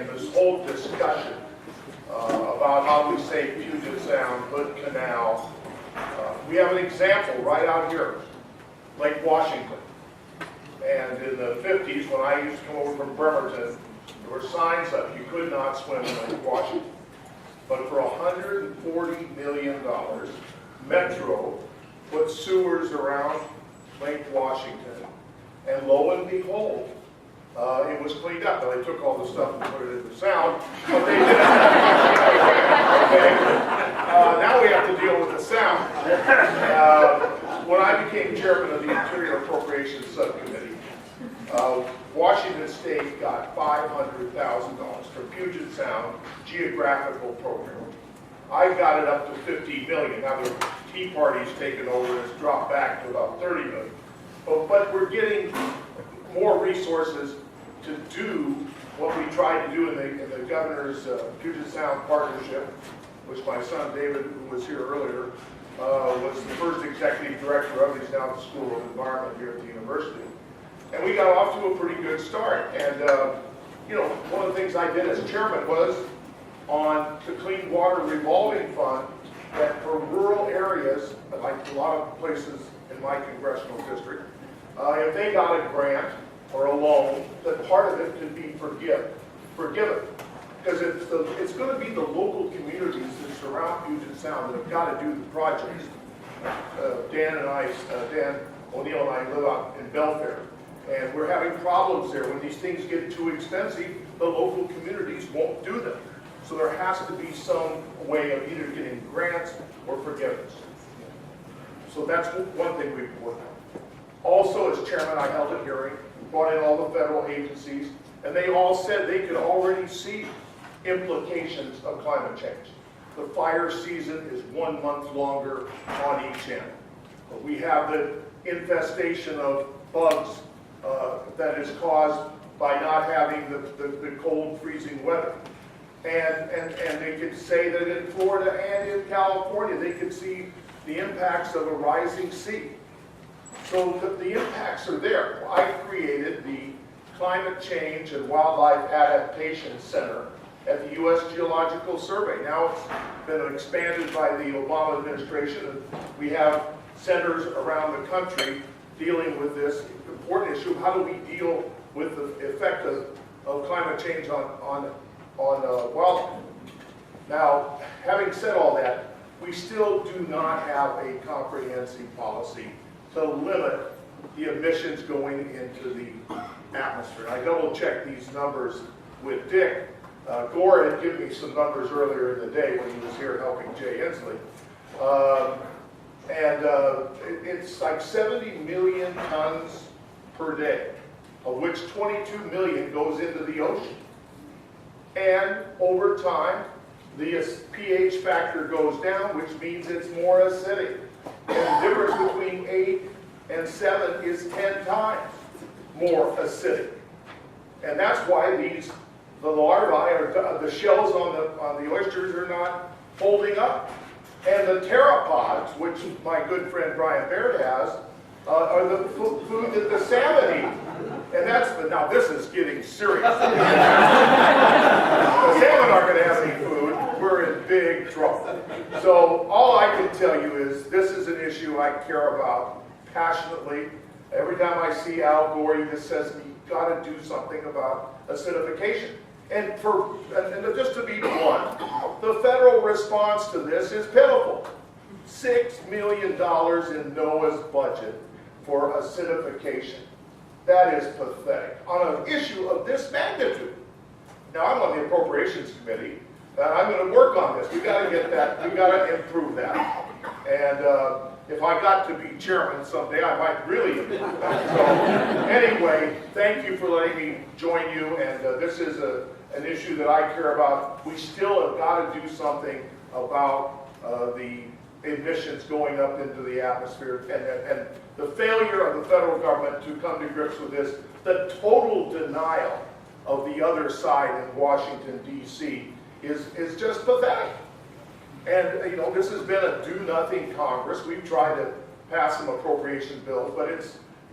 and this whole discussion about how we save Puget Sound, Hood Canal. We have an example right out here, Lake Washington. And in the 50s, when I used to come over from Bremerton, there were signs up, you could not swim in Lake Washington. But for $140 million, Metro put sewers around Lake Washington. And lo and behold, it was cleaned up. Now, they took all the stuff and put it in the Sound, but they did. Okay. Now we have to deal with the Sound. When I became chairman of the Interior Appropriations Subcommittee, Washington State got $500,000 for Puget Sound geographical program. I got it up to $50 million. Now the Tea Party's taken over and it's dropped back to about $30 million. But we're getting more resources to do what we tried to do in the governor's Puget Sound partnership, which my son David, who was here earlier, was the first executive director of. He's now at the School of Environment here at the university. And we got off to a pretty good start. And you know, one of the things I did as chairman was on the Clean Water Revolving Fund, that for rural areas, like a lot of places in my congressional district, if they got a grant or a loan, that part of it could be forgiven. Because it's going to be the local communities that surround Puget Sound that have got to do the projects. Dan O'Neill and I live out in Belfair, and we're having problems there. When these things get too expensive, the local communities won't do them. So there has to be some way of either getting grants or forgiveness. So that's one thing we've worked on. Also, as chairman, I held a hearing, brought in all the federal agencies, and they all said they could already see implications of climate change. The fire season is 1 month longer on each end. We have the infestation of bugs that is caused by not having the cold, freezing weather. And they could say that in Florida and in California, they could see the impacts of a rising sea. So the impacts are there. I created the Climate Change and Wildlife Adaptation Center at the U.S. Geological Survey. Now it's been expanded by the Obama administration, and we have centers around the country dealing with this important issue. How do we deal with the effect of climate change on wildlife? Now, having said all that, we still do not have a comprehensive policy to limit the emissions going into the atmosphere. I double-checked these numbers with Dick. Gore had given me some numbers earlier in the day when he was here helping Jay Inslee. It's like 70 million tons per day, of which 22 million goes into the ocean. And over time, the pH factor goes down, which means it's more acidic. And the difference between 8 and 7 is 10 times more acidic. And that's why the larvae, or the shells on the oysters, are not holding up. And the pteropods, which my good friend Brian Baird has, are the food that the salmon eat. And now this is getting serious. The salmon aren't going to have any food. We're in big trouble. So all I can tell you is this is an issue I care about passionately. Every time I see Al Gore, he just says, you've got to do something about acidification. And just to be blunt, the federal response to this is pitiful. $6 million in NOAA's budget for acidification. That is pathetic on an issue of this magnitude. Now, I'm on the Appropriations Committee, and I'm going to work on this. We've got to get that, we've got to improve that. And if I got to be chairman someday, I might really improve that. So anyway, thank you for letting me join you, and this is an issue that I care about. We still have got to do something about the emissions going up into the atmosphere, and the failure of the federal government to come to grips with this, the total denial of the other side in Washington, D.C. is just pathetic. And you know, this has been a do-nothing Congress. We've tried to pass some appropriation bills, but it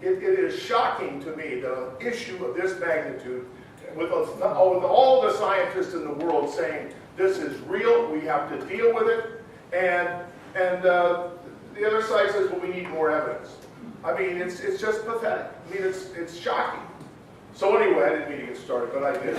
is shocking to me that an issue of this magnitude, with all the scientists in the world saying, this is real, we have to deal with it, and the other side says, well, we need more evidence. I mean, it's just pathetic. I mean, it's shocking. So anyway, I didn't mean to get started, but I did.